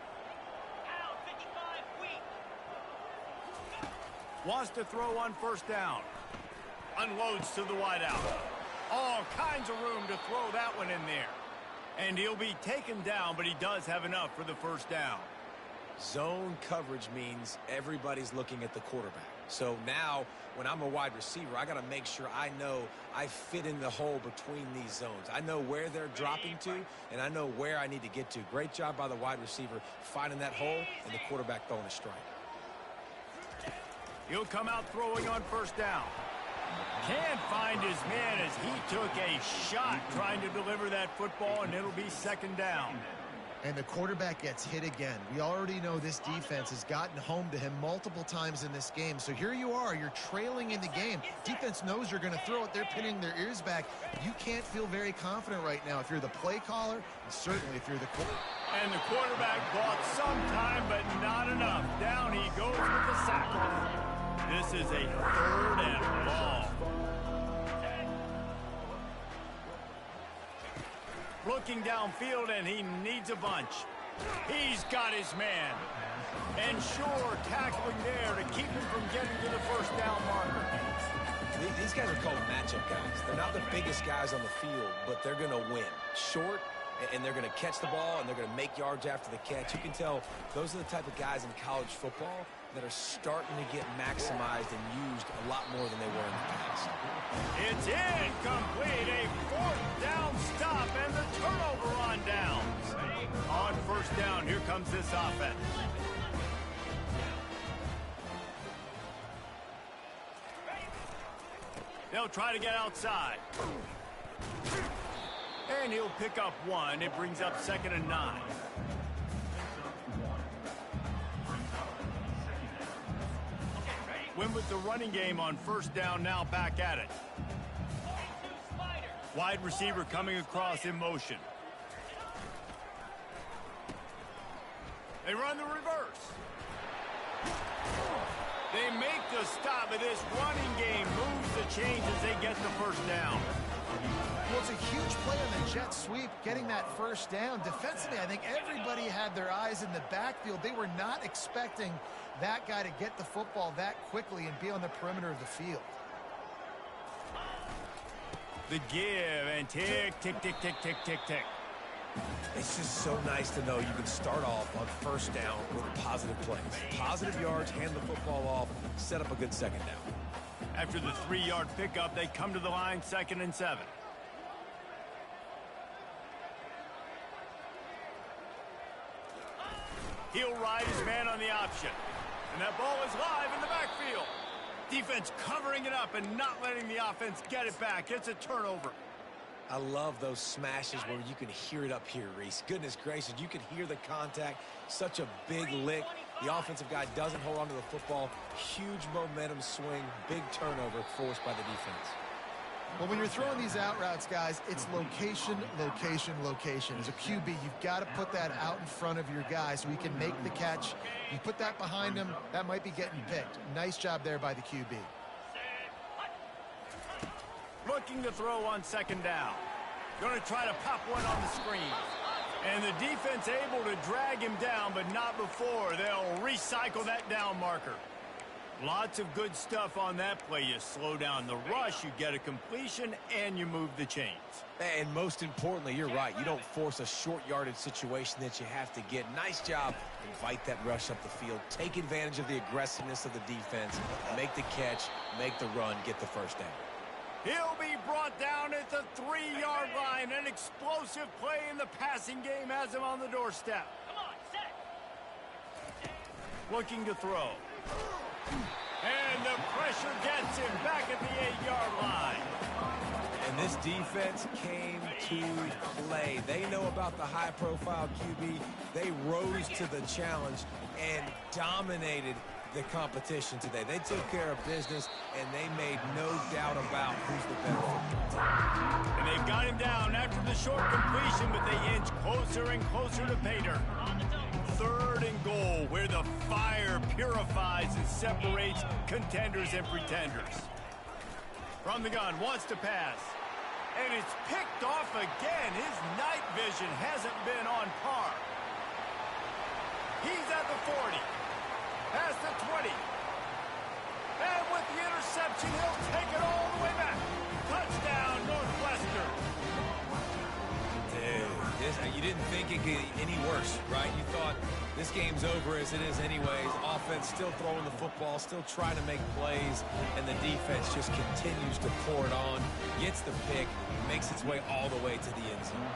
Wants to throw on first down. Unloads to the wideout. All kinds of room to throw that one in there. And he'll be taken down, but he does have enough for the first down. Zone coverage means everybody's looking at the quarterback. So now, when I'm a wide receiver, I got to make sure I know I fit in the hole between these zones. I know where they're dropping to, and I know where I need to get to. Great job by the wide receiver finding that hole, and the quarterback throwing a strike. He'll come out throwing on first down. Can't find his man as he took a shot trying to deliver that football, and it'll be second down. And the quarterback gets hit again. We already know this defense has gotten home to him multiple times in this game. So here you are, you're trailing in the game. Defense knows you're going to throw it. They're pinning their ears back. You can't feel very confident right now if you're the play caller, and certainly if you're the quarterback. And the quarterback bought some time, but not enough. Down he goes with the sack. This is a third and ball. Looking downfield, and he needs a bunch. He's got his man. And sure, tackling there to keep him from getting to the first down marker. These guys are called matchup guys. They're not the biggest guys on the field, but they're going to win. Short, and they're going to catch the ball, and they're going to make yards after the catch. You can tell those are the type of guys in college football that are starting to get maximized and used a lot more than they were in the past. It's incomplete. A fourth down stop and the turnover on downs. On first down, here comes this offense. They'll try to get outside. And he'll pick up one. It brings up 2nd and 9. Win with the running game on first down, now back at it. Wide receiver coming across in motion. They run the reverse. They make the stop, but this running game moves the chains as they get the first down. Well, it's a huge play on the jet sweep, getting that first down. Defensively, I think everybody had their eyes in the backfield. They were not expecting that guy to get the football that quickly and be on the perimeter of the field. The give, and tick, tick, tick, tick, tick, tick, tick. It's just so nice to know you can start off on first down with positive plays. Positive yards, hand the football off, set up a good second down. After the 3-yard pickup, they come to the line, 2nd and 7. He'll ride his man on the option. And that ball is live in the backfield. Defense covering it up and not letting the offense get it back. It's a turnover. I love those smashes where you can hear it up here, Reese. Goodness gracious, you can hear the contact. Such a big lick. The offensive guy doesn't hold on to the football. Huge momentum swing, big turnover forced by the defense. Well, when you're throwing these out routes, guys, it's location, location, location. As a QB, you've got to put that out in front of your guy so he can make the catch. You put that behind him, that might be getting picked. Nice job there by the QB. Looking to throw on second down. Going to try to pop one on the screen. And the defense able to drag him down, but not before. They'll recycle that down marker. Lots of good stuff on that play. You slow down the rush, you get a completion, and you move the chains. And most importantly, you're right. You don't force a short yardage situation that you have to get. Nice job. Invite that rush up the field. Take advantage of the aggressiveness of the defense. Make the catch, make the run, get the first down. He'll be brought down at the 3-yard line. An explosive play in the passing game has him on the doorstep. Come on, set. Looking to throw. And the pressure gets him back at the 8-yard line. And this defense came to play. They know about the high-profile QB. They rose to the challenge and dominated the competition today. They took care of business, and they made no doubt about who's the better football team. And they've got him down after the short completion, but they inch closer and closer to pay dirt. 3rd and goal, where the fire purifies and separates contenders and pretenders. From the gun, wants to pass. And it's picked off again. His night vision hasn't been on par. He's at the 40. Past the 20. And with the interception, he'll take it all the way back. Touchdown, Northwestern. Dude, you didn't think it could get any worse, right? You thought this game's over as it is anyways. Offense still throwing the football, still trying to make plays, and the defense just continues to pour it on, gets the pick, makes its way all the way to the end zone.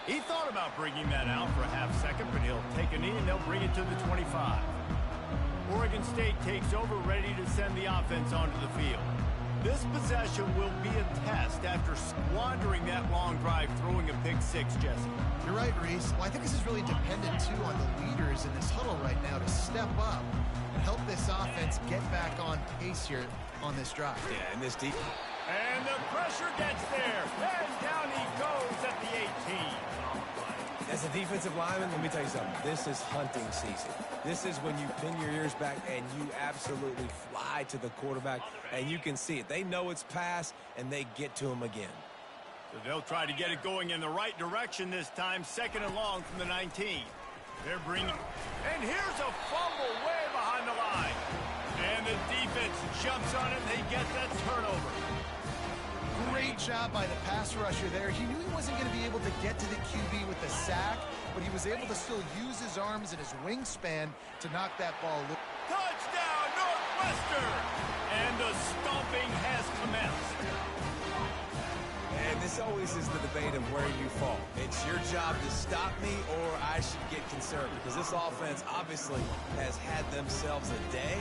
He thought about bringing that out for a half second, but he'll take a knee and they'll bring it to the 25. Oregon State takes over, ready to send the offense onto the field. This possession will be a test after squandering that long drive, throwing a pick six, Jesse. You're right, Reese. Well, I think this is really dependent, too, on the leaders in this huddle right now to step up and help this offense get back on pace here on this drive. Yeah, and this deep. And the pressure gets there. And down he goes at the 18. As a defensive lineman, let me tell you something. This is hunting season. This is when you pin your ears back and you absolutely fly to the quarterback, and you can see it. They know it's pass, and they get to him again. So they'll try to get it going in the right direction this time. 2nd and long from the 19. They're bringing... And here's a fumble way behind the line. And the defense jumps on it, and they get that turnover. Great job by the pass rusher there. He knew he wasn't going to be able to get to the QB with the sack, but he was able to still use his arms and his wingspan to knock that ball loose. Touchdown, Northwestern! And the stomping has commenced. And this always is the debate of where you fall. It's your job to stop me, or I should get concerned, because this offense obviously has had themselves a day,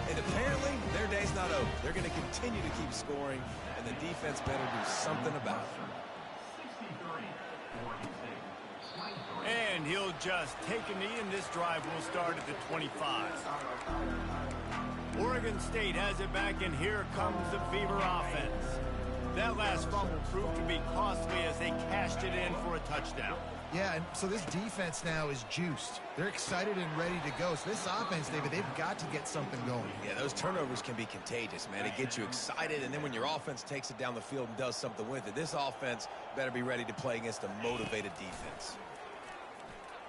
and apparently their day's not over. They're going to continue to keep scoring, and the defense better do something about it. And he'll just take a knee, and this drive will start at the 25. Oregon State has it back, and here comes the Beaver offense. That last fumble proved to be costly as they cashed it in for a touchdown. Yeah, and so this defense now is juiced. They're excited and ready to go. So this offense, David, they've got to get something going. Yeah, those turnovers can be contagious, man. It gets you excited, and then when your offense takes it down the field and does something with it, this offense better be ready to play against a motivated defense.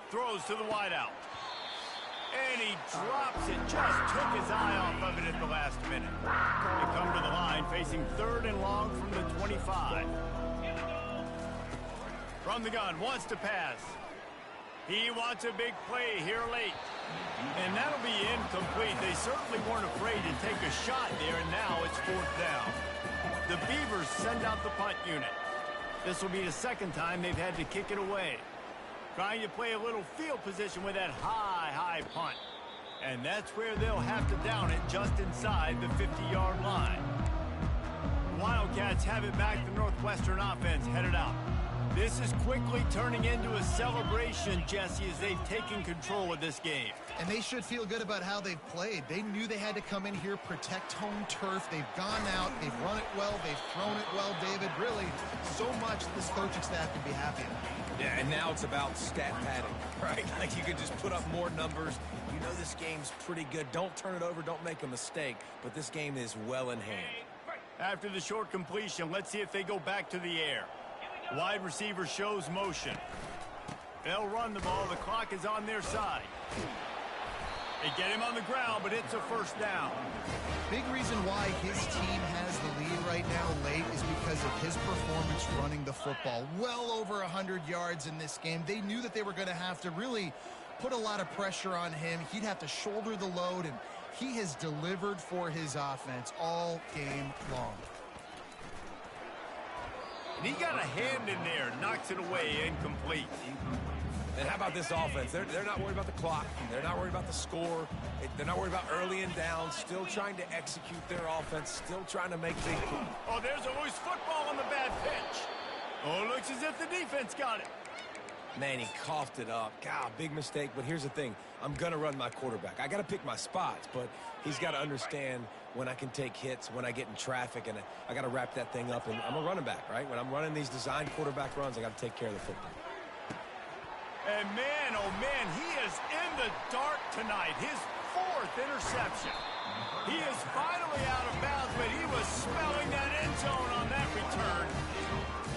Throws to the wideout. And he drops it. Just took his eye off of it at the last minute. They come to the line, facing 3rd and long from the 25. From the gun, wants to pass. He wants a big play here late. And that'll be incomplete. They certainly weren't afraid to take a shot there, and now it's 4th down. The Beavers send out the punt unit. This will be the 2nd time they've had to kick it away. Trying to play a little field position with that high punt. And that's where they'll have to down it just inside the 50-yard line. The Wildcats have it back. The Northwestern offense headed out. This is quickly turning into a celebration, Jesse, as they've taken control of this game. And they should feel good about how they've played. They knew they had to come in here, protect home turf. They've gone out, they've run it well, they've thrown it well, David. Really, so much this coaching staff can be happy about. Yeah, and now it's about stat padding, right? Like you can just put up more numbers. You know this game's pretty good. Don't turn it over, don't make a mistake. But this game is well in hand. After the short completion, let's see if they go back to the air. Wide receiver shows motion. They'll run the ball. The clock is on their side. They get him on the ground, but it's a first down. Big reason why his team has the lead right now late is because of his performance running the football. Well over 100 yards in this game. They knew that they were going to have to really put a lot of pressure on him. He'd have to shoulder the load, and he has delivered for his offense all game long. And he got a hand in there, knocks it away, incomplete. And how about this offense? They're not worried about the clock. They're not worried about the score. They're not worried about early and down. Still trying to execute their offense. Still trying to make big plays. Oh, there's a loose football on the bad pitch. Oh, it looks as if the defense got it. Man, he coughed it up. God, big mistake. But here's the thing. I'm going to run my quarterback. I got to pick my spots, but he's got to understand when I can take hits, when I get in traffic, and I got to wrap that thing up. And I'm a running back, right? When I'm running these designed quarterback runs, I got to take care of the football. And man, oh man, he is in the dark tonight. His 4th interception. He is finally out of bounds, but he was smelling that end zone on that return.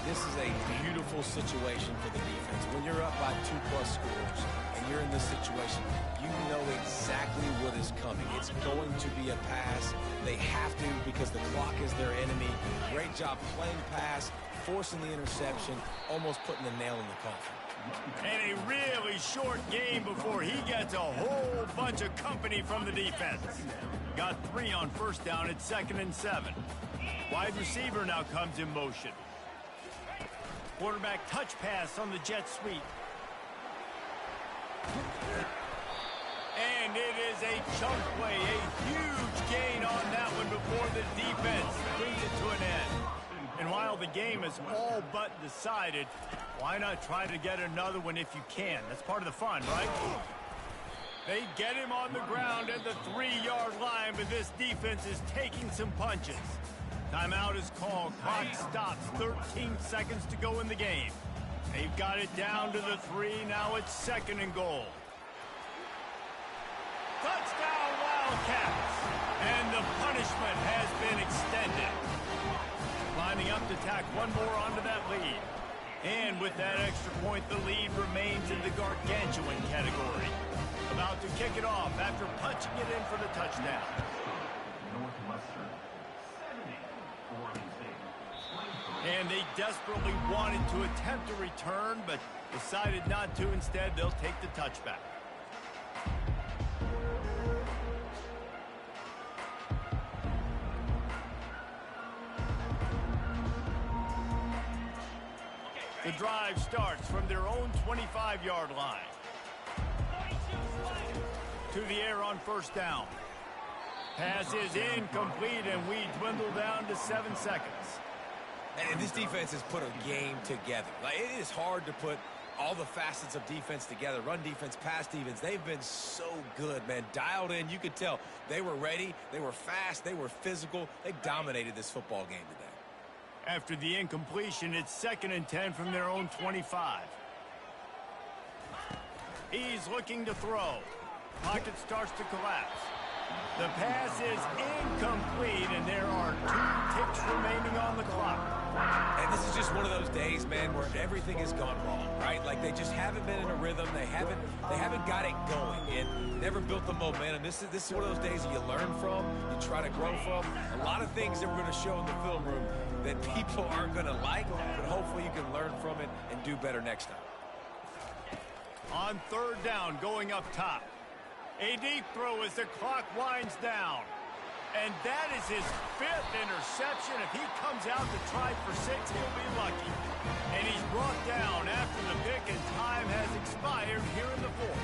This is a beautiful situation for the defense. When you're up by 2+ scores and you're in this situation, you know exactly what is coming. It's going to be a pass. They have to because the clock is their enemy. Great job playing pass, forcing the interception, almost putting the nail in the coffin. And a really short game before he gets a whole bunch of company from the defense. Got 3 on first down. It's 2nd and 7. Wide receiver now comes in motion. Quarterback touch pass on the jet sweep. And it is a chunk play, a huge gain on that one before the defense brings it to an end. And while the game is all but decided, why not try to get another one if you can? That's part of the fun, right? They get him on the ground at the 3-yard line, but this defense is taking some punches. Timeout is called. Clock stops. 13 seconds to go in the game. They've got it down to the 3. Now it's 2nd and goal. Touchdown, Wildcats! And the punishment has been extended. Lining up to tack one more onto that lead. And with that extra point, the lead remains in the gargantuan category. About to kick it off after punching it in for the touchdown. Northwestern. And they desperately wanted to attempt a return, but decided not to. Instead, they'll take the touchback. The drive starts from their own 25-yard line. To the air on first down. Pass is incomplete, and we dwindle down to 7 seconds. And this defense has put a game together. Like, it is hard to put all the facets of defense together. Run defense, pass defense. They've been so good, man. Dialed in. You could tell they were ready. They were fast. They were physical. They dominated this football game today. After the incompletion, it's 2nd and 10 from their own 25. He's looking to throw. Pocket starts to collapse. The pass is incomplete, and there are 2 ticks remaining on the clock. And this is just one of those days, man, where everything has gone wrong, right? Like they just haven't been in a rhythm. They haven't got it going and never built the momentum. This is one of those days that you learn from, you try to grow from. A lot of things that we're going to show in the film room that people aren't going to like, but hopefully you can learn from it and do better next time. On 3rd down, going up top. A deep throw as the clock winds down. And that is his 5th interception. If he comes out to try for 6, he'll be lucky. And he's brought down after the pick, and time has expired here in the 4th.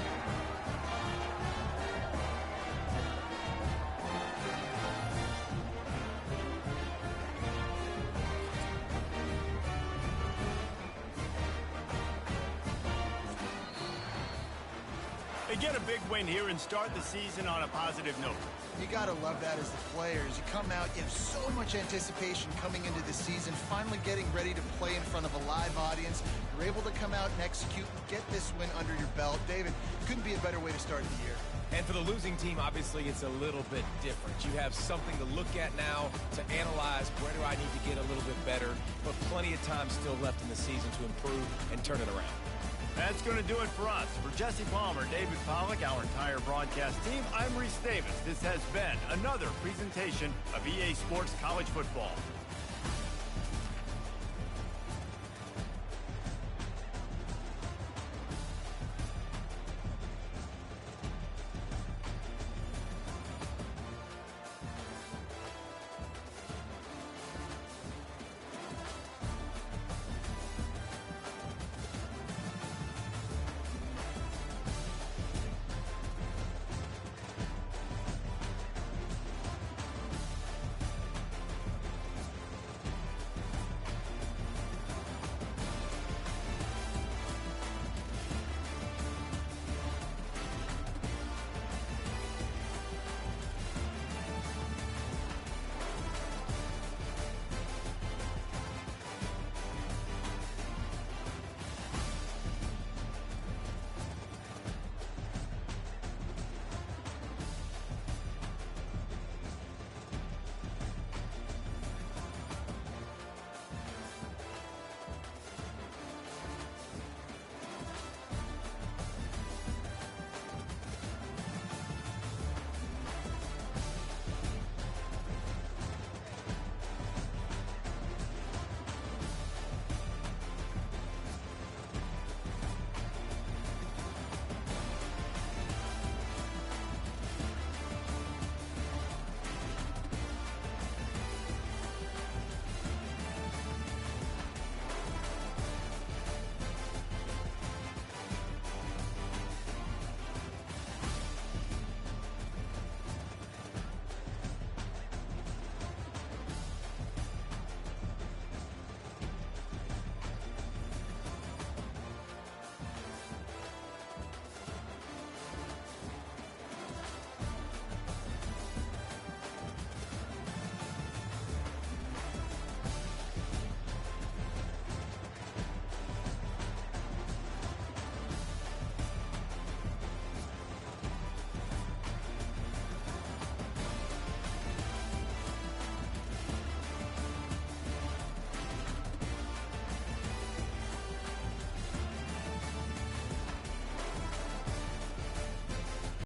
They get a big win here and start the season on a positive note. You got to love that as the players. You come out, you have so much anticipation coming into the season, finally getting ready to play in front of a live audience. You're able to come out and execute and get this win under your belt. David, couldn't be a better way to start the year. And for the losing team, obviously, it's a little bit different. You have something to look at now to analyze where do I need to get a little bit better, but plenty of time still left in the season to improve and turn it around. That's going to do it for us. For Jesse Palmer, David Pollack, our entire broadcast team, I'm Reese Davis. This has been another presentation of EA Sports College Football.